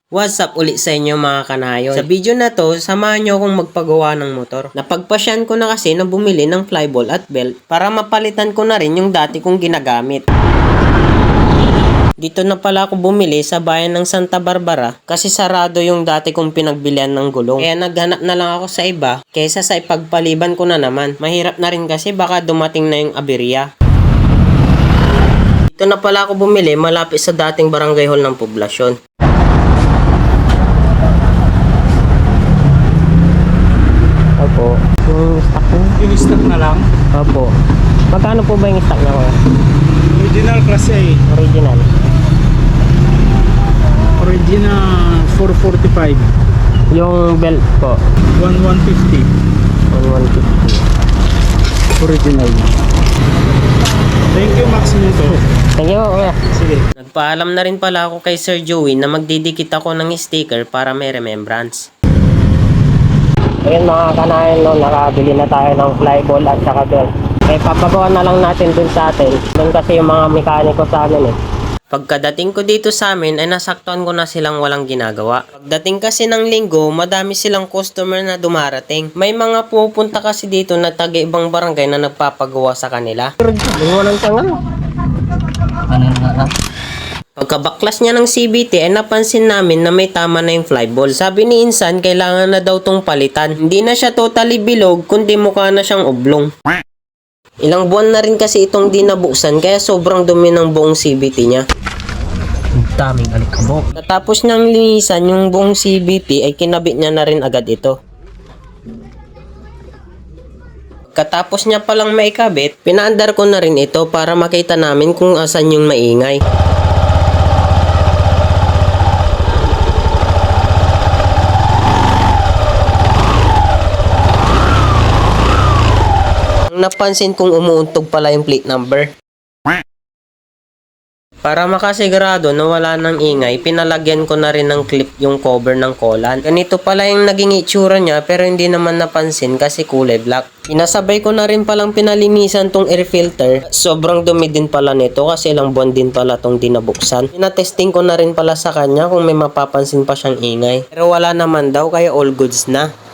What's up ulit sa inyo mga kanayon? Sa video na to, samahan nyo akong magpagawa ng motor. Napagpasyan ko na kasi na bumili ng flyball at belt para mapalitan ko na rin yung dati kong ginagamit. Dito na pala ako bumili sa bayan ng Santa Barbara kasi sarado yung dati kong pinagbilian ng gulong. Kaya naghanap na lang ako sa iba kaysa sa ipagpaliban ko na naman. Mahirap na rin kasi baka dumating na yung aberya. Dito na pala ako bumili malapit sa dating barangay hall ng poblasyon. Opo. Yung stock po? Yung stock na lang. Opo. Magkano po ba yung stock na ko? Original class A. Original. Original 445. Yung belt po? 1150. 1150. Original. Thank you, Max Motor. Thank you, kuya. Sige. Nagpaalam na rin pala ako kay Sir Joey na magdidikit ako ng sticker para may remembrance. Ayun mga kanayan, no, nakabili na tayo ng flyball at saka belt. Eh, papagawa na lang natin dun sa atin. Dun kasi yung mga mekaniko sa amin eh. Pagkadating ko dito sa amin ay nasaktuan ko na silang walang ginagawa. Pagdating kasi ng linggo, madami silang customer na dumarating. May mga pupunta kasi dito na taga-ibang barangay na nagpapagawa sa kanila. Walang tangan. Pagkabaklas niya ng CVT ay napansin namin na may tama na yung flyball. Sabi ni Insan, kailangan na daw tong palitan. Hindi na siya totally bilog, kundi mukha na siyang oblong. Ilang buwan na rin kasi itong di nabuksan, kaya sobrang dumi ng buong CVT niya. Daming alikabok. Natapos niyang linisan yung buong CVT ay kinabit niya na rin agad ito. Katapos niya palang maikabit, pinaandar ko na rin ito para makita namin kung asan yung maingay. Napansin kong umuuntog pala yung plate number. Para makasigurado na wala ng ingay, pinalagyan ko na rin ng clip yung cover ng kolan. Ganito pala yung naging itsura niya pero hindi naman napansin kasi kulay black. Pinasabay ko na rin palang pinalinisan tong air filter. Sobrang dumi din pala nito kasi ilang buwan din pala tong dinabuksan. Pinatesting ko na rin pala sa kanya kung may mapapansin pa siyang ingay. Pero wala naman daw kaya all goods na.